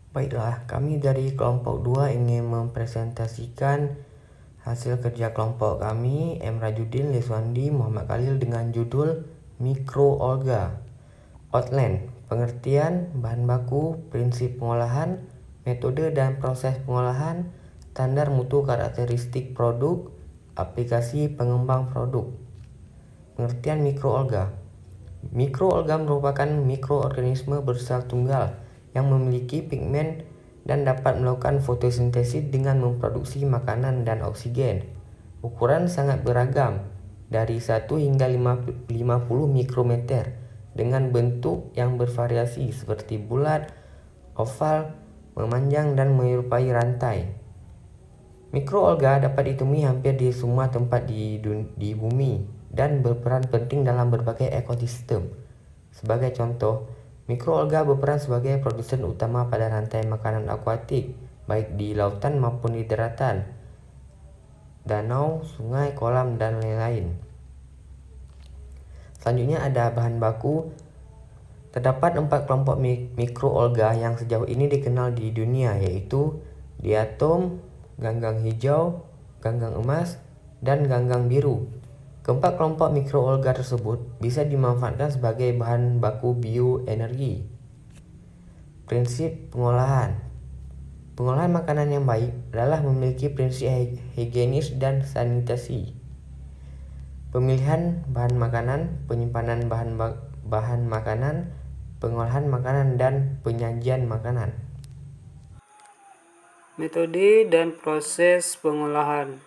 Baiklah, kami dari kelompok 2 ingin mempresentasikan hasil kerja kelompok kami, M. Rajudin, Liswandi, Muhammad Khalil dengan judul Mikroalga. Outline, pengertian, bahan baku, prinsip pengolahan, metode dan proses pengolahan, standar mutu karakteristik produk, aplikasi pengembang produk. Pengertian mikroalga. Mikroalga merupakan mikroorganisme bersel tunggal yang memiliki pigmen dan dapat melakukan fotosintesis dengan memproduksi makanan dan oksigen. Ukuran sangat beragam, dari 1 hingga 50 mikrometer, dengan bentuk yang bervariasi seperti bulat, oval, memanjang dan menyerupai rantai. Mikroalga dapat ditemui hampir di semua tempat di bumi dan berperan penting dalam berbagai ekosistem. Sebagai contoh, mikroalga berperan sebagai produsen utama pada rantai makanan akuatik, baik di lautan maupun di daratan, danau, sungai, kolam, dan lain-lain. Selanjutnya ada bahan baku. Terdapat 4 kelompok mikroalga yang sejauh ini dikenal di dunia, yaitu diatom, ganggang hijau, ganggang emas, dan ganggang biru. Keempat kelompok mikroalga tersebut bisa dimanfaatkan sebagai bahan baku bioenergi. Prinsip pengolahan. Pengolahan makanan yang baik adalah memiliki prinsip higienis dan sanitasi. Pemilihan bahan makanan, penyimpanan bahan makanan, pengolahan makanan, dan penyajian makanan. Metode dan proses pengolahan.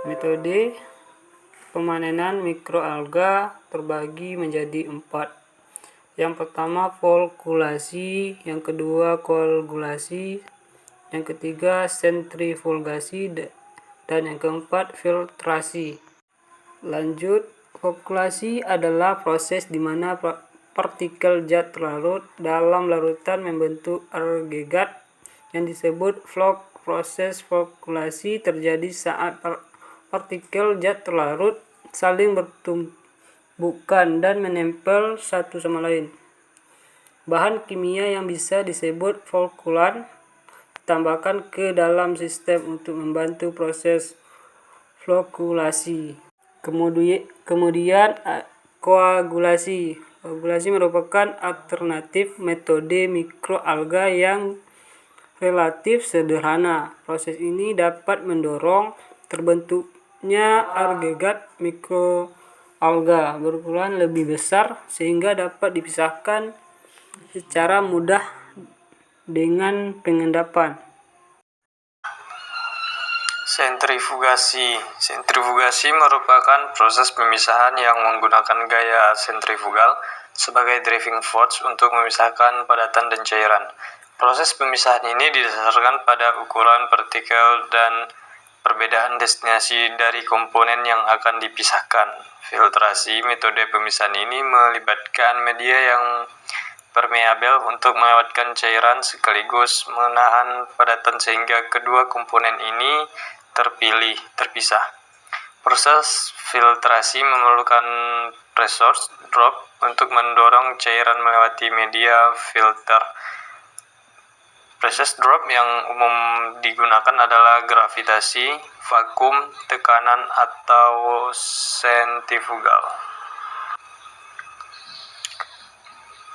Metode pemanenan mikroalga terbagi menjadi 4. Yang pertama folkulasi, yang kedua koagulasi, yang ketiga sentrifugasi, dan yang keempat filtrasi. Lanjut, folkulasi adalah proses di mana partikel zat terlarut dalam larutan membentuk agregat yang disebut flok. Proses folkulasi terjadi saat partikel zat terlarut saling bertumbukan dan menempel satu sama lain. Bahan kimia yang bisa disebut folkulan ditambahkan ke dalam sistem untuk membantu proses folkulasi. Kemudian koagulasi. Koagulasi merupakan alternatif metode mikroalga yang relatif sederhana. Proses ini dapat mendorong terbentuknya agregat mikroalga berukuran lebih besar sehingga dapat dipisahkan secara mudah dengan pengendapan. Sentrifugasi. Sentrifugasi merupakan proses pemisahan yang menggunakan gaya sentrifugal sebagai driving force untuk memisahkan padatan dan cairan. Proses pemisahan ini didasarkan pada ukuran partikel dan perbedaan destinasi dari komponen yang akan dipisahkan. Filtrasi. Metode pemisahan ini melibatkan media yang permeabel untuk melewatkan cairan sekaligus menahan padatan sehingga kedua komponen ini terpisah. Proses filtrasi memerlukan pressure drop untuk mendorong cairan melewati media filter. Proses drop yang umum digunakan adalah gravitasi, vakum, tekanan, atau sentrifugal.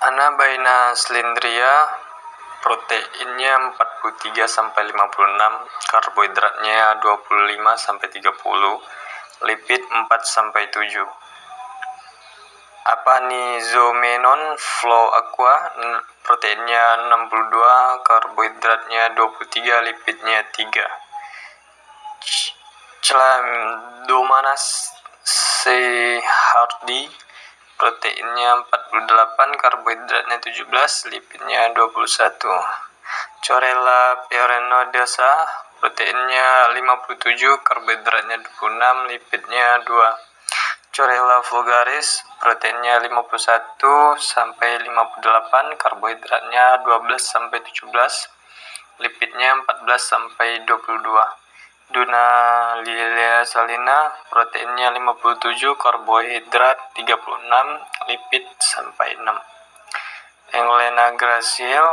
Anabaina cylindria, proteinnya 43-56, karbohidratnya 25-30, lipid 4-7. Apanizomenon flow aqua, proteinnya 62, karbohidratnya 23, lipidnya 3. Chlamydomonas hardy, proteinnya 48, karbohidratnya 17, lipidnya 21. Chlorella pyrenodosa, proteinnya 57, karbohidratnya 26, lipidnya 2. Chlorella vulgaris, proteinnya 51-58, karbohidratnya 12-17, lipidnya 14-22. Dunaliella salina, proteinnya 57, karbohidrat 36, lipid sampai 6. Englena gracil,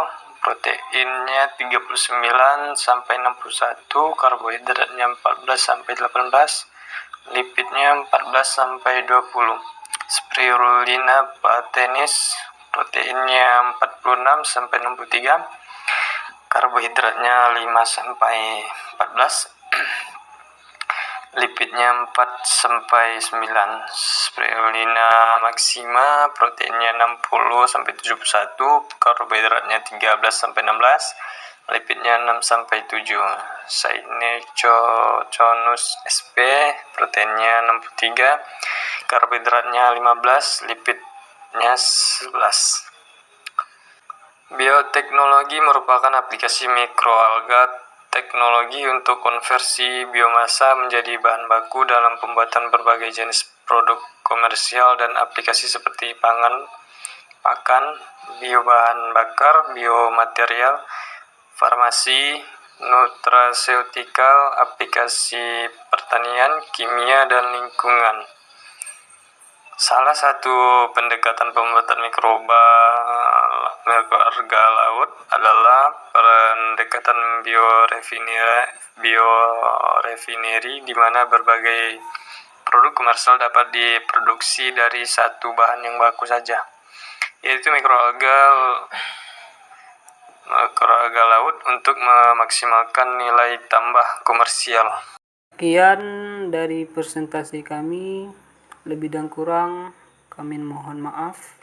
proteinnya 39 sampai 61, karbohidratnya 14 sampai 18, lipidnya 14 sampai 20. Spirulina patanis, proteinnya 46 sampai 63, karbohidratnya 5 sampai 14, lipidnya 4 sampai 9. Spirulina maxima, proteinnya 60 sampai 71, karbohidratnya 13 sampai 16, lipidnya 6 sampai 7. Cynococonus sp, proteinnya 63, karbohidratnya 15, lipidnya 11. Bioteknologi merupakan aplikasi mikroalga teknologi untuk konversi biomasa menjadi bahan baku dalam pembuatan berbagai jenis produk komersial dan aplikasi seperti pakan, biobahan bakar, biomaterial, farmasi, nutraceutikal, aplikasi pertanian, kimia, dan lingkungan. Salah satu pendekatan pembuatan mikroalga laut adalah pendekatan biorefinery, di mana berbagai produk komersial dapat diproduksi dari satu bahan yang baku saja, yaitu mikroalga laut, untuk memaksimalkan nilai tambah komersial. Sekian dari presentasi kami, lebih dan kurang kami mohon maaf.